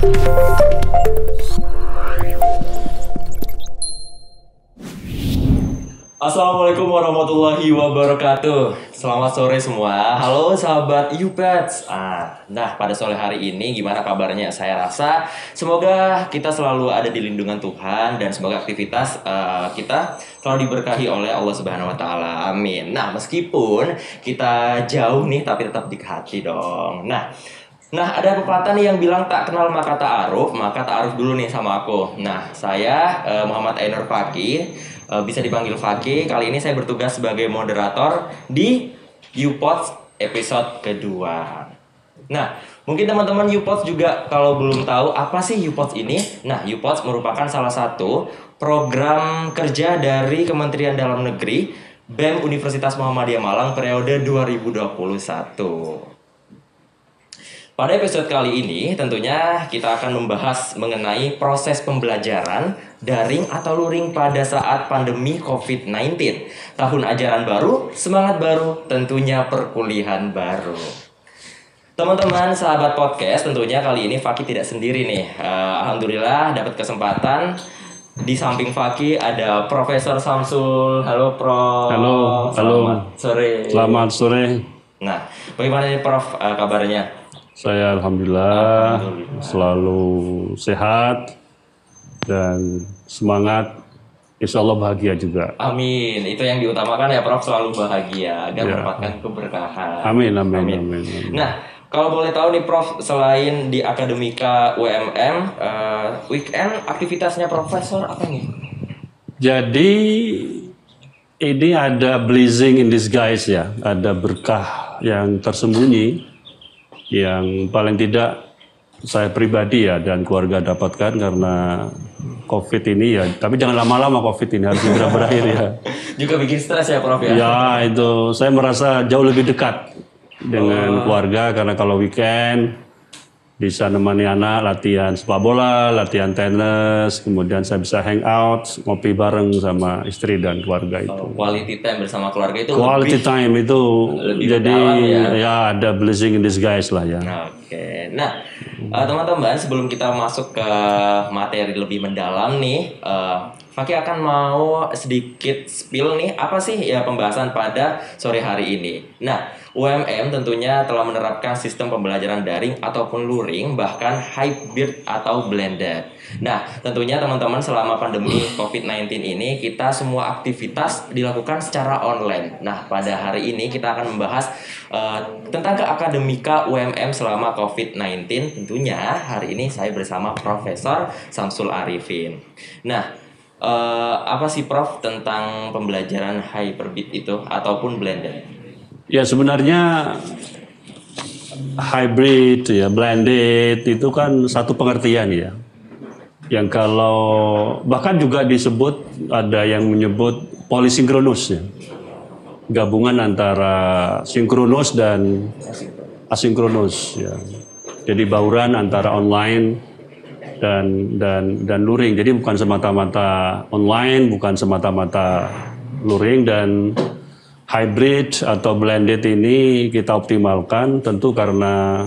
Assalamualaikum warahmatullahi wabarakatuh. Selamat sore semua. Halo sahabat YouPets. Nah, pada sore hari ini gimana kabarnya? Saya rasa semoga kita selalu ada di lindungan Tuhan dan semoga aktivitas kita selalu diberkahi oleh Allah Subhanahu wa taala. Amin. Nah, meskipun kita jauh nih tapi tetap di hati dong. Nah, ada pepatah nih yang bilang tak kenal maka ta'aruf dulu nih sama aku. Nah, saya Muhammad Ainur Fakih, bisa dipanggil Fakih. Kali ini saya bertugas sebagai moderator di YouPods episode kedua. Nah, mungkin teman-teman YouPods juga kalau belum tahu apa sih YouPods ini. Nah, YouPods merupakan salah satu program kerja dari Kementerian Dalam Negeri BEM Universitas Muhammadiyah Malang periode 2021. Pada episode kali ini tentunya kita akan membahas mengenai proses pembelajaran daring atau luring pada saat pandemi COVID-19. Tahun ajaran baru, semangat baru, tentunya perkuliahan baru. Teman-teman sahabat podcast, tentunya kali ini Fakih tidak sendiri nih. Alhamdulillah dapat kesempatan. Di samping Fakih ada Profesor Samsul. Halo Prof. Halo. Selamat sore. Selamat sore. Nah, bagaimana nih Prof kabarnya? Saya alhamdulillah selalu sehat dan semangat. Insya Allah bahagia juga. Amin. Itu yang diutamakan ya Prof, selalu bahagia agar mendapatkan keberkahan. Amin. Nah, kalau boleh tahu nih Prof, selain di Akademika UMM, weekend aktivitasnya Profesor apa nih? Jadi ini ada blessing in disguise ya, ada berkah yang tersembunyi yang paling tidak saya pribadi ya dan keluarga dapatkan karena COVID ini ya. Tapi jangan lama-lama COVID ini, harus segera berakhir ya. Juga bikin stres ya Prof ya? Ya itu, saya merasa jauh lebih dekat dengan keluarga karena kalau weekend bisa nemani anak latihan sepak bola, latihan tenis, kemudian saya bisa hang out, ngopi bareng sama istri dan keluarga itu. Quality time bersama keluarga itu Quality time itu jadi ya ada blessing in disguise lah ya. Oke. Nah, teman-teman sebelum kita masuk ke materi lebih mendalam nih, Fakih akan mau sedikit spill nih apa sih ya pembahasan pada sore hari ini. Nah, UMM tentunya telah menerapkan sistem pembelajaran daring ataupun luring, bahkan hybrid atau blended. Nah, tentunya teman-teman selama pandemi COVID-19 ini kita semua aktivitas dilakukan secara online. Nah, pada hari ini kita akan membahas tentang keakademika UMM selama COVID-19. Tentunya hari ini saya bersama Profesor Samsul Arifin. Nah, apa sih Prof tentang pembelajaran hybrid itu ataupun blended? Ya sebenarnya hybrid ya, blended itu kan satu pengertian ya. Yang kalau bahkan juga disebut, ada yang menyebut polisinkronus ya. Gabungan antara sinkronus dan asinkronus ya. Jadi bauran antara online dan luring. Jadi bukan semata-mata online, bukan semata-mata luring, dan hybrid atau blended ini kita optimalkan tentu karena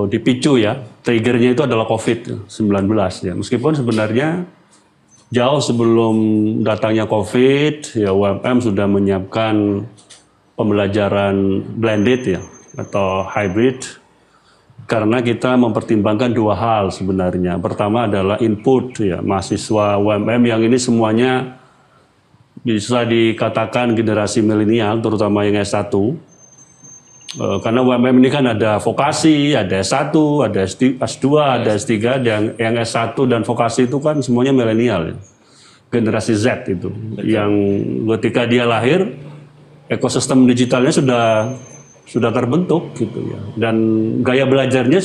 dipicu ya, triggernya itu adalah COVID-19 ya. Meskipun sebenarnya jauh sebelum datangnya COVID ya, UMM sudah menyiapkan pembelajaran blended ya atau hybrid karena kita mempertimbangkan dua hal sebenarnya. Pertama adalah input ya, mahasiswa UMM yang ini semuanya bisa dikatakan generasi milenial, terutama yang S1. Karena UMM ini kan ada vokasi, ada S1, ada S2, ada S3, yang S1 dan vokasi itu kan semuanya milenial, ya. Generasi Z itu. Betul. Yang ketika dia lahir, ekosistem digitalnya sudah terbentuk gitu ya. Dan gaya belajarnya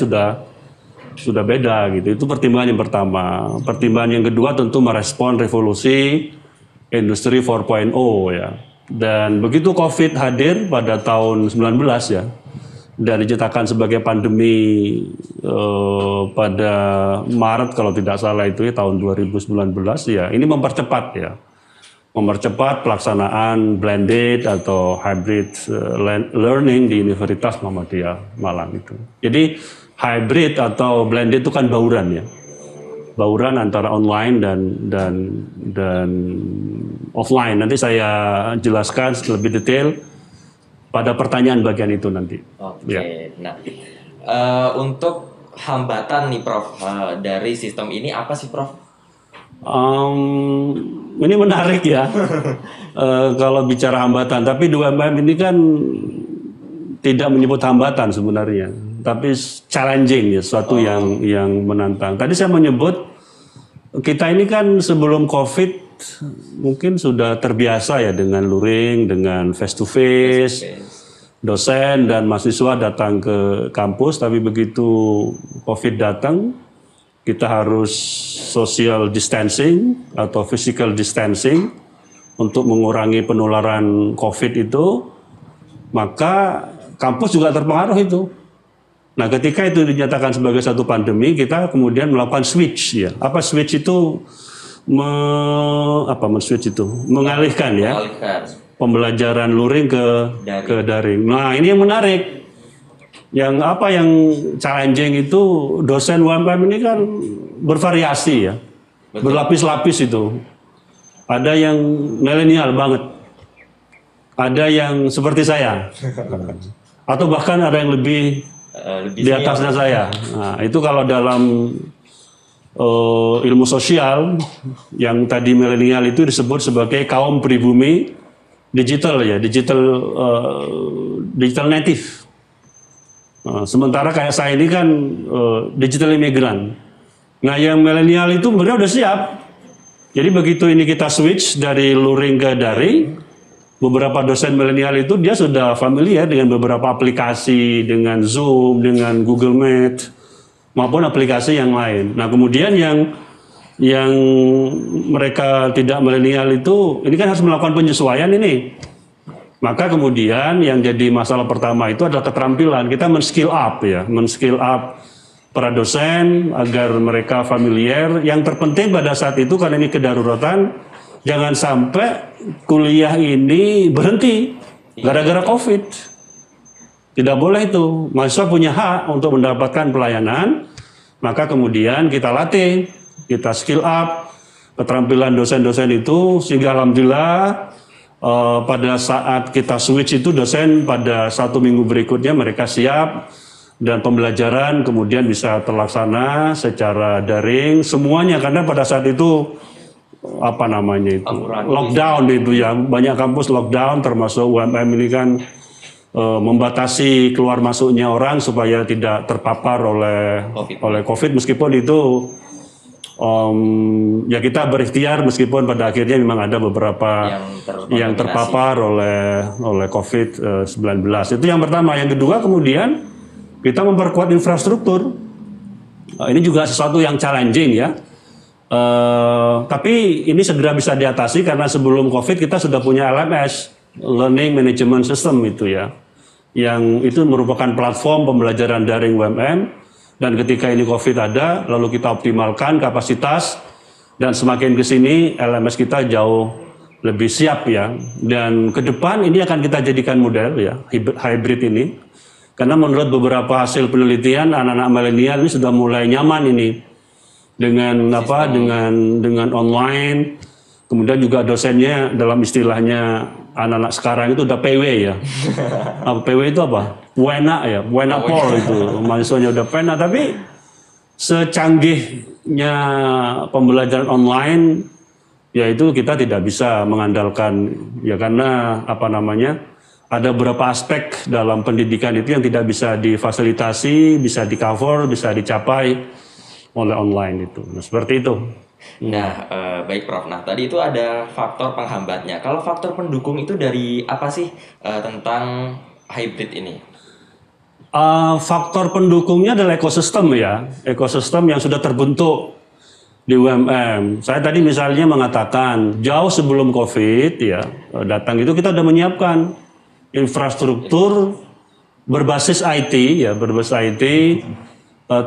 sudah beda gitu. Itu pertimbangan yang pertama. Pertimbangan yang kedua tentu merespon revolusi Industri 4.0 ya. Dan begitu COVID hadir pada tahun 19 ya, dan dinyatakan sebagai pandemi pada Maret kalau tidak salah itu ya, tahun 2019 ya, ini mempercepat ya. mempercepat pelaksanaan blended atau hybrid learning di Universitas Muhammadiyah Malang itu. Jadi hybrid atau blended itu kan bauran ya, bauran antara online dan offline. Nanti saya jelaskan lebih detail pada pertanyaan bagian itu nanti. Oke. Ya. Nah, untuk hambatan nih Prof dari sistem ini apa sih Prof? Ini menarik ya. Kalau bicara hambatan, tapi 2MM ini kan tidak menyebut hambatan sebenarnya, tapi challenging ya, suatu yang menantang. Tadi saya menyebut kita ini kan sebelum COVID mungkin sudah terbiasa ya dengan luring, dengan face to face, dosen dan mahasiswa datang ke kampus, tapi begitu COVID datang, kita harus social distancing atau physical distancing untuk mengurangi penularan COVID itu, maka kampus juga terpengaruh itu. Nah, ketika itu dinyatakan sebagai satu pandemi, kita kemudian melakukan switch ya. Apa switch itu? Men-switch itu? Mengalihkan ya. Pembelajaran luring ke daring. Nah, ini yang menarik. Yang challenging itu dosen UMM ini kan bervariasi ya. Betul. Berlapis-lapis itu. Ada yang milenial banget. Ada yang seperti saya. Atau bahkan ada yang lebih di atasnya saya. Nah, itu kalau dalam ilmu sosial yang tadi milenial itu disebut sebagai kaum pribumi digital ya, digital native. Sementara kayak saya ini kan digital immigrant. Nah, yang milenial itu mereka udah siap. Jadi begitu ini kita switch dari luring ke daring, beberapa dosen milenial itu dia sudah familiar dengan beberapa aplikasi, dengan Zoom, dengan Google Meet, maupun aplikasi yang lain. Nah, kemudian yang mereka tidak milenial itu, ini kan harus melakukan penyesuaian ini. Maka kemudian yang jadi masalah pertama itu adalah keterampilan. Kita men-skill up ya, men-skill up para dosen agar mereka familiar. Yang terpenting pada saat itu karena ini kedaruratan, jangan sampai kuliah ini berhenti gara-gara COVID. Tidak boleh itu. Mahasiswa punya hak untuk mendapatkan pelayanan, maka kemudian kita latih, kita skill up keterampilan dosen-dosen itu sehingga alhamdulillah pada saat kita switch itu dosen pada 1 minggu berikutnya mereka siap dan pembelajaran kemudian bisa terlaksana secara daring semuanya karena pada saat itu lockdown itu ya, banyak kampus lockdown termasuk UMM ini kan membatasi keluar masuknya orang supaya tidak terpapar oleh COVID meskipun itu ya kita berikhtiar meskipun pada akhirnya memang ada beberapa yang terpapar oleh COVID-19. Itu yang pertama. Yang kedua kemudian kita memperkuat infrastruktur. Ini juga sesuatu yang challenging ya. Tapi ini segera bisa diatasi karena sebelum COVID kita sudah punya LMS, Learning Management System itu ya. Yang itu merupakan platform pembelajaran daring UMM. Dan ketika ini COVID ada, lalu kita optimalkan kapasitas dan semakin ke sini LMS kita jauh lebih siap ya. Dan ke depan ini akan kita jadikan model ya, hybrid ini. Karena menurut beberapa hasil penelitian anak-anak milenial ini sudah mulai nyaman ini dengan dengan online. Kemudian juga dosennya dalam istilahnya anak-anak sekarang itu udah PW ya. PW itu apa? Wena ya, Wena Pol itu mahasiswanya udah pena, tapi secanggihnya pembelajaran online ya itu kita tidak bisa mengandalkan ya karena ada beberapa aspek dalam pendidikan itu yang tidak bisa difasilitasi, bisa di-cover, bisa dicapai oleh online itu. Nah, seperti itu. Nah, baik Prof. Nah, tadi itu ada faktor penghambatnya. Kalau faktor pendukung itu dari apa sih tentang hybrid ini? Faktor pendukungnya adalah ekosistem ya, ekosistem yang sudah terbentuk di UMM. Saya tadi misalnya mengatakan jauh sebelum COVID ya datang itu kita sudah menyiapkan infrastruktur berbasis IT ya,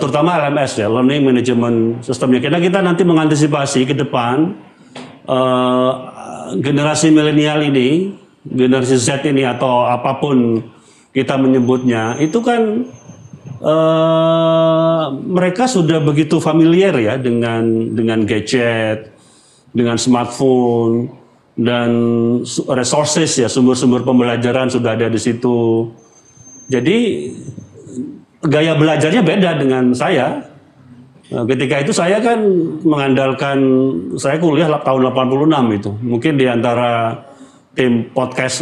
terutama LMS ya, Learning Management Systemnya. Kita nanti mengantisipasi ke depan generasi milenial ini, generasi Z ini atau apapun kita menyebutnya, itu kan mereka sudah begitu familiar ya dengan gadget, dengan smartphone dan resources ya, sumber-sumber pembelajaran sudah ada di situ. Jadi gaya belajarnya beda dengan saya. Ketika itu saya kan mengandalkan, saya kuliah tahun 86 itu. Mungkin di antara tim podcast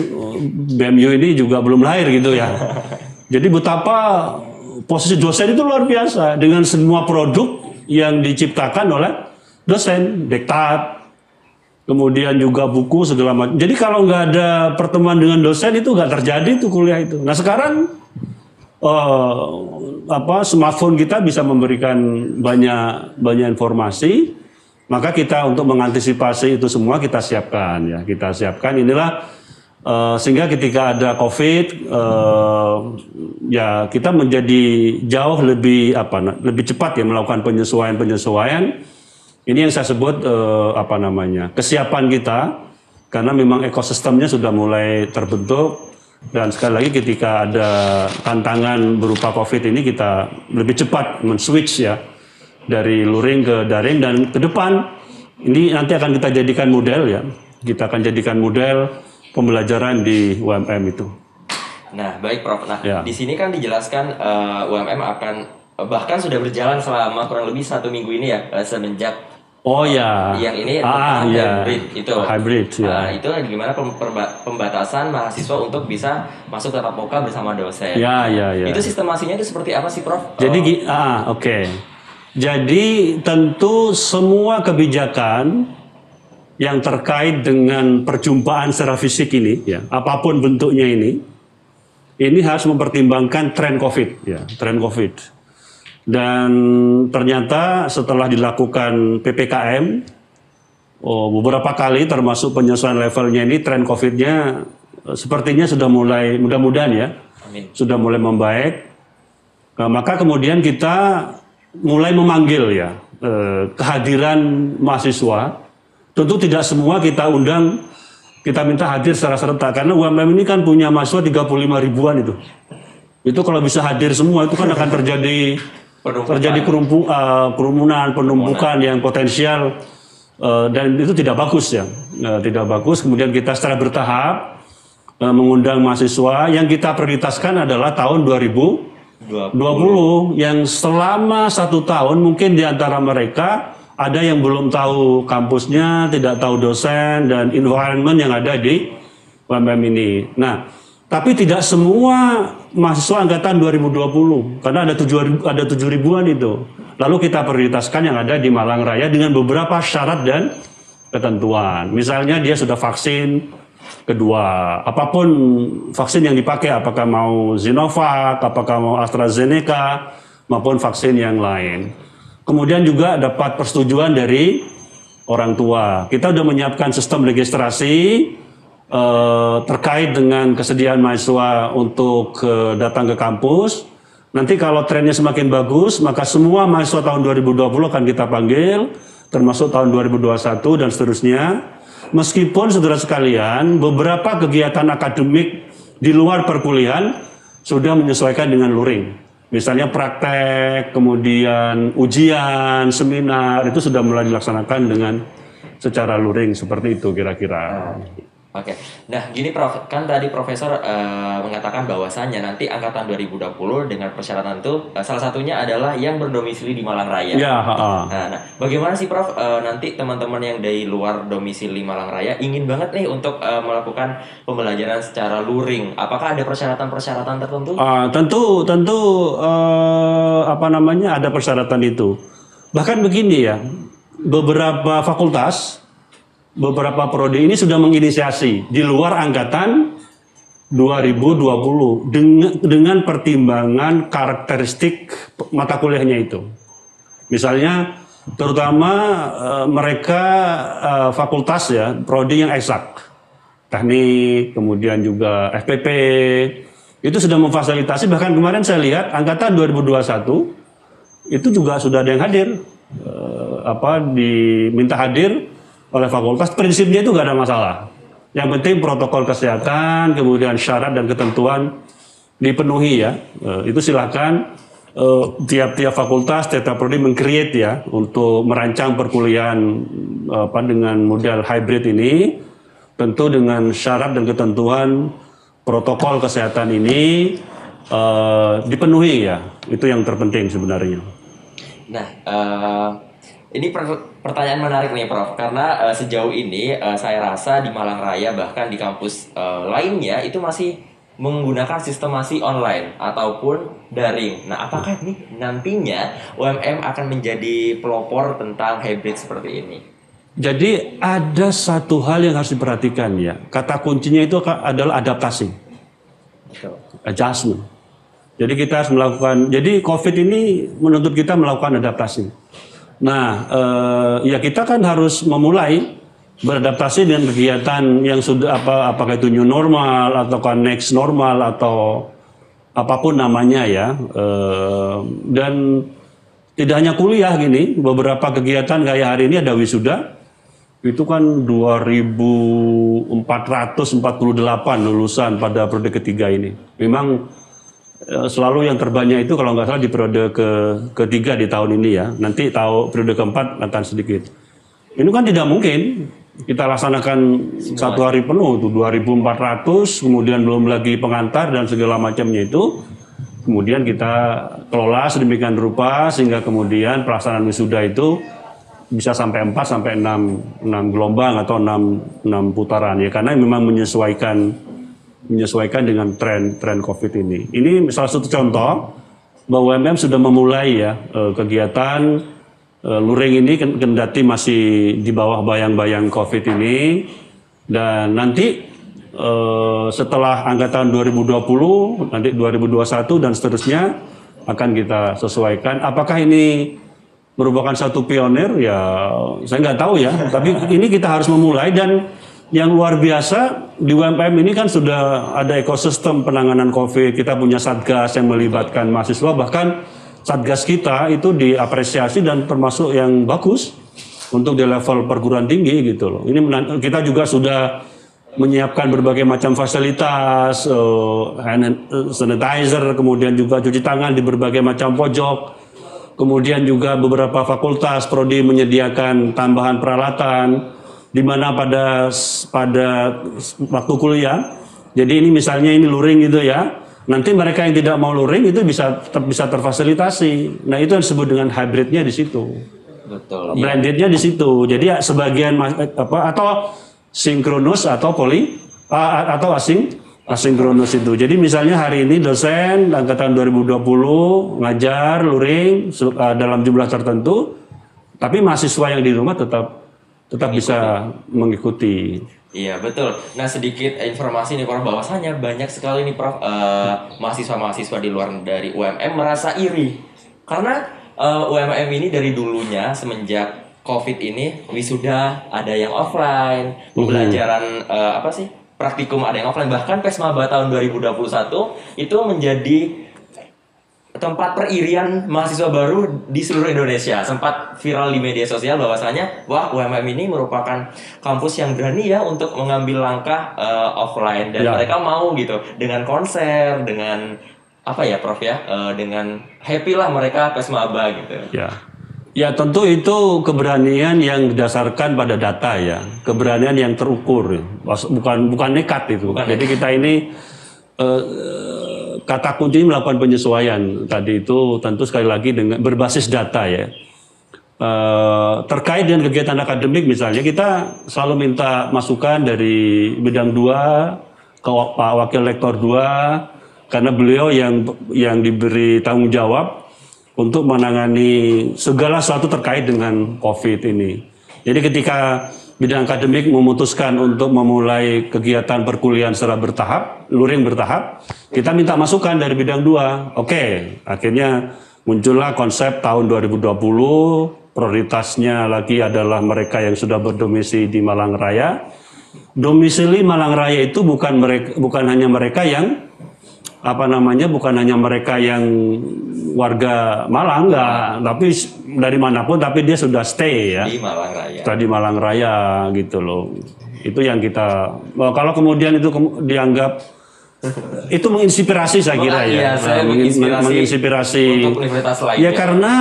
BMU ini juga belum lahir gitu ya. Jadi betapa posisi dosen itu luar biasa dengan semua produk yang diciptakan oleh dosen, diktat, kemudian juga buku segala macam. Jadi kalau nggak ada pertemuan dengan dosen itu nggak terjadi tuh kuliah itu. Nah sekarang smartphone kita bisa memberikan banyak informasi, maka kita untuk mengantisipasi itu semua kita siapkan ya, kita siapkan inilah sehingga ketika ada COVID ya kita menjadi jauh lebih cepat ya melakukan penyesuaian. Ini yang saya sebut kesiapan kita karena memang ekosistemnya sudah mulai terbentuk. Dan sekali lagi ketika ada tantangan berupa COVID ini kita lebih cepat men-switch ya dari luring ke daring, dan ke depan ini nanti akan kita jadikan model ya. Kita akan jadikan model pembelajaran di UMM itu. Nah, baik Prof. Nah, ya. Di sini kan dijelaskan UMM akan bahkan sudah berjalan selama kurang lebih 1 minggu ini ya, semenjak yang ini hybrid itu. Hybrid ya. Itu gimana pembatasan mahasiswa untuk bisa masuk tatap muka bersama dosen. Ya. Itu sistemasinya itu seperti apa sih, Prof? Jadi oke. Jadi tentu semua kebijakan yang terkait dengan perjumpaan secara fisik ini ya, apapun bentuknya ini harus mempertimbangkan tren COVID ya, tren COVID. Dan ternyata setelah dilakukan PPKM beberapa kali termasuk penyesuaian levelnya ini, tren COVID-nya sepertinya sudah mulai, mudah-mudahan ya, Amin, sudah mulai membaik. Maka kemudian kita mulai memanggil ya kehadiran mahasiswa. Tentu tidak semua kita undang, kita minta hadir secara serentak karena UMM ini kan punya mahasiswa 35 ribuan itu. Itu kalau bisa hadir semua itu kan akan terjadi kerumunan, penumpukan yang potensial dan itu tidak bagus ya, tidak bagus. Kemudian kita secara bertahap mengundang mahasiswa. Yang kita prioritaskan adalah tahun 2020 yang selama 1 tahun mungkin di antara mereka ada yang belum tahu kampusnya, tidak tahu dosen dan environment yang ada di UMM ini. Nah, tapi tidak semua mahasiswa angkatan 2020 karena ada 7 ribuan itu. Lalu kita prioritaskan yang ada di Malang Raya dengan beberapa syarat dan ketentuan. Misalnya dia sudah vaksin kedua, apapun vaksin yang dipakai, apakah mau Sinovac, apakah mau AstraZeneca, maupun vaksin yang lain. Kemudian juga dapat persetujuan dari orang tua. Kita sudah menyiapkan sistem registrasi terkait dengan kesediaan mahasiswa untuk datang ke kampus. Nanti kalau trennya semakin bagus, maka semua mahasiswa tahun 2020 akan kita panggil, termasuk tahun 2021 dan seterusnya. Meskipun saudara sekalian, beberapa kegiatan akademik di luar perkuliahan sudah menyesuaikan dengan luring. Misalnya praktek, kemudian ujian, seminar, itu sudah mulai dilaksanakan dengan secara luring seperti itu kira-kira. Oke, nah gini Prof, kan tadi Profesor mengatakan bahwasannya nanti angkatan 2020 dengan persyaratan itu salah satunya adalah yang berdomisili di Malang Raya. Ya, nah, bagaimana sih Prof nanti teman-teman yang dari luar domisili Malang Raya ingin banget nih untuk melakukan pembelajaran secara luring, apakah ada persyaratan-persyaratan tertentu? Tentu ada persyaratan itu. Bahkan begini ya, beberapa fakultas, beberapa prodi ini sudah menginisiasi di luar angkatan 2020 dengan pertimbangan karakteristik mata kuliahnya itu. Misalnya terutama mereka fakultas ya, prodi yang eksak, teknik, kemudian juga FPP, itu sudah memfasilitasi. Bahkan kemarin saya lihat angkatan 2021 itu juga sudah ada yang hadir, diminta hadir oleh fakultas, prinsipnya itu nggak ada masalah. Yang penting protokol kesehatan, kemudian syarat dan ketentuan dipenuhi ya. Itu silakan tiap-tiap fakultas, tiap-tiap prodi meng-create ya untuk merancang perkuliahan dengan model hybrid ini, tentu dengan syarat dan ketentuan protokol kesehatan ini dipenuhi ya. Itu yang terpenting sebenarnya. Nah, ini pertanyaan menarik nih Prof, karena sejauh ini saya rasa di Malang Raya bahkan di kampus lainnya itu masih menggunakan sistemasi online ataupun daring. Nah, apakah nih nantinya UMM akan menjadi pelopor tentang hybrid seperti ini? Jadi ada satu hal yang harus diperhatikan ya. Kata kuncinya itu adalah adaptasi, adjustment. Jadi kita harus melakukan. Jadi COVID ini menuntut kita melakukan adaptasi. Nah, ya kita kan harus memulai beradaptasi dengan kegiatan yang sudah apakah itu new normal atau next normal atau apapun namanya ya. Dan tidak hanya kuliah gini, beberapa kegiatan kayak hari ini ada wisuda. Itu kan 2.448 lulusan pada periode ketiga ini. Memang selalu yang terbanyak itu kalau nggak salah di periode ketiga di tahun ini ya. Nanti periode keempat akan sedikit. Ini kan tidak mungkin kita laksanakan satu hari penuh itu 2.400, kemudian belum lagi pengantar dan segala macamnya itu. Kemudian kita kelola sedemikian rupa sehingga kemudian pelaksanaan wisuda itu bisa sampai 4 sampai 6 gelombang atau 6 putaran ya, karena memang menyesuaikan dengan tren COVID ini. Ini salah satu contoh bahwa UMM sudah memulai ya kegiatan luring ini, kendati masih di bawah bayang-bayang COVID ini, dan nanti setelah angkatan 2020, nanti 2021 dan seterusnya akan kita sesuaikan. Apakah ini merupakan satu pionir? Ya saya nggak tahu ya, tapi ini kita harus memulai. Dan yang luar biasa di UMM ini kan sudah ada ekosistem penanganan COVID. Kita punya satgas yang melibatkan mahasiswa, bahkan satgas kita itu diapresiasi dan termasuk yang bagus untuk di level perguruan tinggi gitu loh. Ini kita juga sudah menyiapkan berbagai macam fasilitas, hand sanitizer, kemudian juga cuci tangan di berbagai macam pojok. Kemudian juga beberapa fakultas prodi menyediakan tambahan peralatan, di mana pada waktu kuliah. Jadi ini misalnya ini luring gitu ya. Nanti mereka yang tidak mau luring itu bisa terfasilitasi. Nah, itu yang disebut dengan hybridnya di situ. Betul. Blendednya di situ. Jadi sebagian atau sinkronus atau atau asinkronus itu. Jadi misalnya hari ini dosen angkatan 2020 ngajar luring dalam jumlah tertentu, tapi mahasiswa yang di rumah tetap bisa mengikuti. Iya betul. Nah sedikit informasi nih Prof, bahwasanya banyak sekali nih Prof mahasiswa-mahasiswa di luar dari UMM merasa iri karena UMM ini dari dulunya semenjak COVID ini wisuda ada yang offline, pembelajaran praktikum ada yang offline, bahkan PESMABA tahun 2021 itu menjadi tempat peririan mahasiswa baru di seluruh Indonesia. Sempat viral di media sosial bahwasanya wah UMM ini merupakan kampus yang berani ya untuk mengambil langkah offline, dan mereka mau gitu dengan konser, dengan apa ya Prof ya, dengan happy lah mereka PESMABA gitu. Ya tentu itu keberanian yang didasarkan pada data ya, keberanian yang terukur, bukan nekat itu. Jadi kita ini kata kunci melakukan penyesuaian tadi itu tentu sekali lagi dengan berbasis data ya. Terkait dengan kegiatan akademik misalnya kita selalu minta masukan dari bidang 2 ke Pak Wakil Rektor 2 karena beliau yang diberi tanggung jawab untuk menangani segala sesuatu terkait dengan COVID ini. Jadi ketika bidang akademik memutuskan untuk memulai kegiatan perkuliahan secara bertahap, luring bertahap, kita minta masukan dari bidang 2. Oke, akhirnya muncullah konsep tahun 2020, prioritasnya lagi adalah mereka yang sudah berdomisili di Malang Raya. Domisili Malang Raya itu bukan hanya mereka yang apa namanya, bukan hanya mereka yang warga Malang, enggak, tapi dari manapun, tapi dia sudah stay ya. Di Malang Raya. Tadi Malang Raya gitu loh. Itu yang kita, kalau kemudian itu dianggap itu menginspirasi saya kira ya. Iya, saya menginspirasi untuk universitas lainnya. Ya karena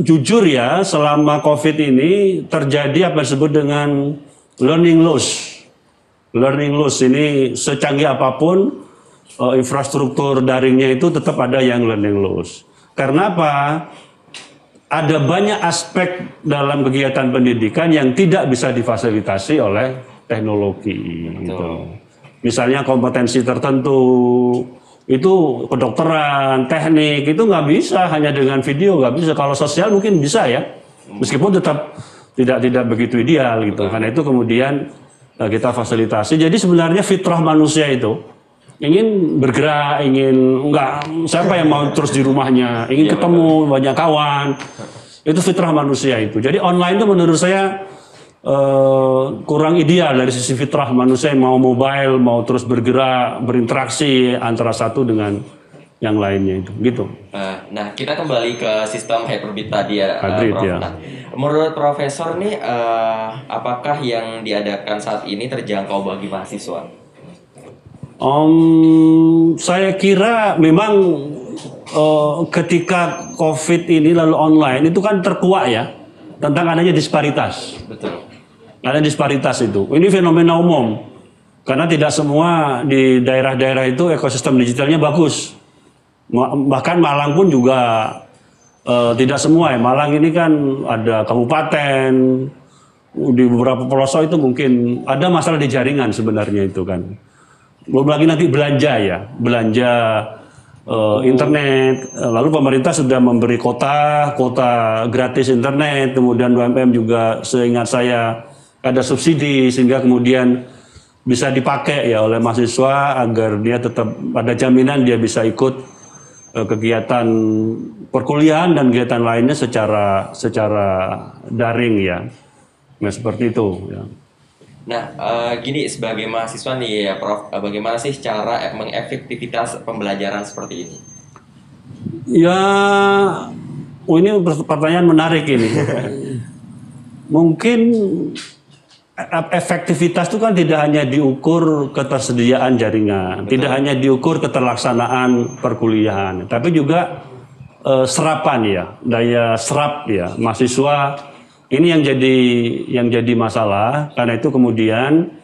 jujur ya, selama COVID ini terjadi apa yang disebut dengan learning loss. Learning loss ini secanggih apapun infrastruktur daringnya itu tetap ada yang learning loss. Karena apa? Ada banyak aspek dalam kegiatan pendidikan yang tidak bisa difasilitasi oleh teknologi. Gitu. Misalnya kompetensi tertentu, itu kedokteran, teknik, itu nggak bisa hanya dengan video, nggak bisa. Kalau sosial mungkin bisa ya, meskipun tetap tidak begitu ideal gitu. Karena itu kemudian kita fasilitasi. Jadi sebenarnya fitrah manusia itu ingin bergerak, siapa yang mau terus di rumahnya, ingin ketemu banyak kawan, itu fitrah manusia itu. Jadi online itu menurut saya kurang ideal dari sisi fitrah manusia yang mau mobile, mau terus bergerak, berinteraksi antara satu dengan yang lainnya itu, gitu. Nah, kita kembali ke sistem hybrid tadi ya, hybrid, Prof. ya. Nah, menurut Profesor nih, apakah yang diadakan saat ini terjangkau bagi mahasiswa? Saya kira memang ketika COVID ini lalu online itu kan terkuak ya tentang adanya disparitas. Betul. Ada disparitas itu. Ini fenomena umum karena tidak semua di daerah-daerah itu ekosistem digitalnya bagus. Bahkan Malang pun juga tidak semua ya. Malang ini kan ada kabupaten, di beberapa pelosok itu mungkin ada masalah di jaringan sebenarnya itu kan. Belum lagi nanti belanja internet, lalu pemerintah sudah memberi kota gratis internet, kemudian UMM juga seingat saya ada subsidi sehingga kemudian bisa dipakai ya oleh mahasiswa agar dia tetap ada jaminan dia bisa ikut kegiatan perkuliahan dan kegiatan lainnya secara daring ya. Nah seperti itu ya. Nah, gini sebagai mahasiswa nih ya Prof, bagaimana sih cara mengefektivitas pembelajaran seperti ini? Ya, ini pertanyaan menarik ini. Mungkin efektivitas itu kan tidak hanya diukur ketersediaan jaringan, betul, tidak hanya diukur keterlaksanaan perkuliahan, tapi juga serapan ya, daya serap ya mahasiswa. Ini yang jadi masalah, karena itu kemudian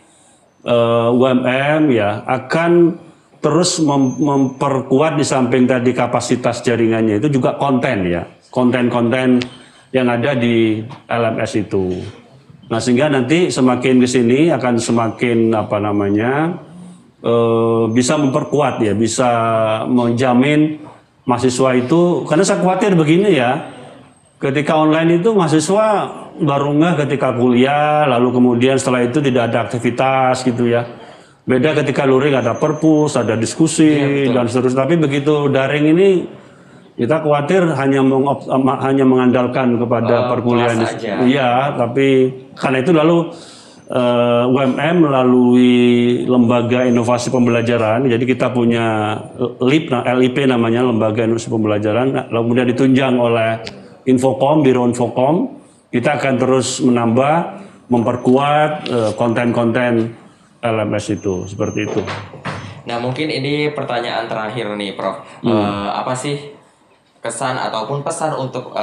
UMM ya akan terus memperkuat di samping tadi kapasitas jaringannya itu juga konten ya, konten-konten yang ada di LMS itu. Nah sehingga nanti semakin ke sini akan semakin bisa memperkuat ya, bisa menjamin mahasiswa itu, karena saya khawatir begini ya. Ketika online itu mahasiswa baru nggak ketika kuliah, lalu kemudian setelah itu tidak ada aktivitas gitu ya. Beda ketika luring ada perpus, ada diskusi dan seterusnya. Tapi begitu daring ini kita khawatir hanya mengandalkan kepada perkuliahan. Iya, tapi karena itu lalu UMM melalui Lembaga Inovasi Pembelajaran, jadi kita punya LIP namanya, Lembaga Inovasi Pembelajaran, lalu kemudian ditunjang oleh Infokom, Biro Infokom, kita akan terus menambah, memperkuat konten-konten LMS itu, seperti itu. Nah mungkin ini pertanyaan terakhir nih Prof, apa sih kesan ataupun pesan untuk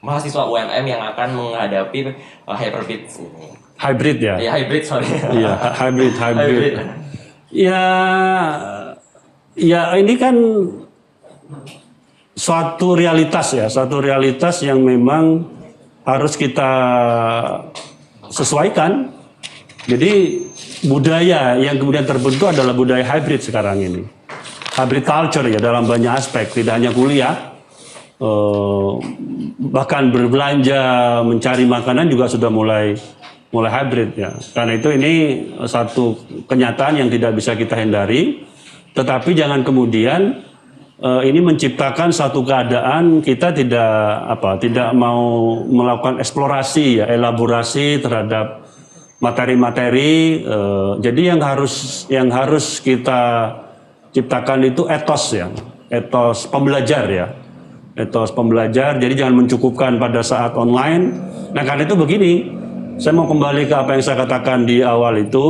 mahasiswa UMM yang akan menghadapi hybrid ini? Hybrid ya? Ya hybrid, sorry. Iya, hybrid. Ya ini kan suatu realitas yang memang harus kita sesuaikan. Jadi budaya yang kemudian terbentuk adalah budaya hybrid sekarang ini. Hybrid culture ya dalam banyak aspek, tidak hanya kuliah, bahkan berbelanja, mencari makanan juga sudah mulai hybrid ya. Karena itu ini satu kenyataan yang tidak bisa kita hindari. Tetapi jangan kemudian ini menciptakan satu keadaan kita tidak mau melakukan eksplorasi ya, elaborasi terhadap materi-materi. Jadi yang harus kita ciptakan itu etos ya, etos pembelajar ya, etos pembelajar. Jadi jangan mencukupkan pada saat online. Nah karena itu begini, saya mau kembali ke apa yang saya katakan di awal itu,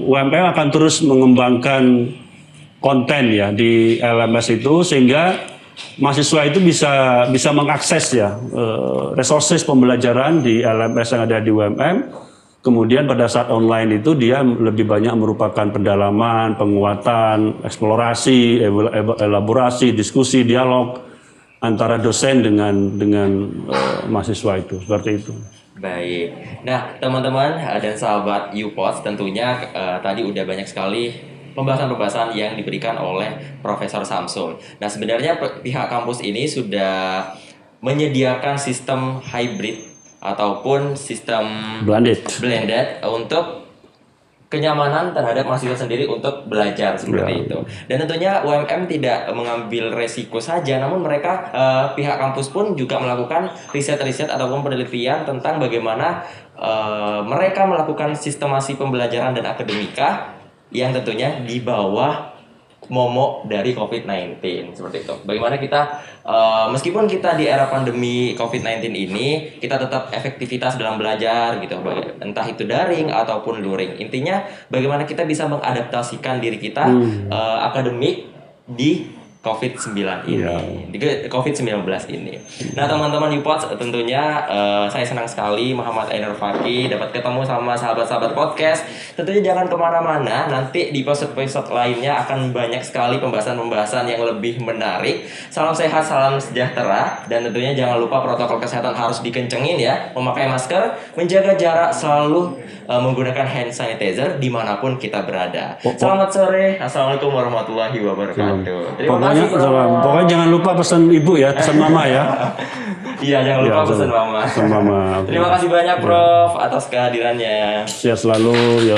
UMKM akan terus mengembangkan konten ya di LMS itu sehingga mahasiswa itu bisa mengakses ya resources pembelajaran di LMS yang ada di UMM. Kemudian pada saat online itu dia lebih banyak merupakan pendalaman, penguatan, eksplorasi, elaborasi, diskusi, dialog antara dosen dengan mahasiswa itu, seperti itu. Baik. Nah, teman-teman dan sahabat UPOS tentunya tadi udah banyak sekali pembahasan-pembahasan yang diberikan oleh Profesor Samsul. Nah, sebenarnya pihak kampus ini sudah menyediakan sistem hybrid ataupun sistem blended untuk kenyamanan terhadap mahasiswa sendiri untuk belajar seperti itu. Dan tentunya UMM tidak mengambil resiko saja, namun mereka pihak kampus pun juga melakukan riset-riset ataupun penelitian tentang bagaimana mereka melakukan sistemasi pembelajaran dan akademika yang tentunya di bawah momok dari COVID-19 seperti itu. Bagaimana kita meskipun kita di era pandemi COVID-19 ini kita tetap efektivitas dalam belajar gitu, entah itu daring ataupun luring. Intinya bagaimana kita bisa mengadaptasikan diri kita akademik di COVID-19 ini, di COVID-19 ini. Nah teman-teman UPOS tentunya saya senang sekali Muhammad Ainur Fakih dapat ketemu sama sahabat-sahabat podcast. Tentunya jangan kemana-mana, nanti di episode lainnya akan banyak sekali pembahasan-pembahasan yang lebih menarik. Salam sehat, salam sejahtera, dan tentunya jangan lupa protokol kesehatan harus dikencengin ya, memakai masker, menjaga jarak, selalu menggunakan hand sanitizer dimanapun kita berada. Selamat sore, assalamualaikum warahmatullahi wabarakatuh. Terima kasih. Pokoknya jangan lupa pesan ibu ya, pesan mama ya. Iya, jangan lupa pesan mama. Pesan mama. Terima kasih banyak Prof atas kehadirannya. Sehat selalu ya.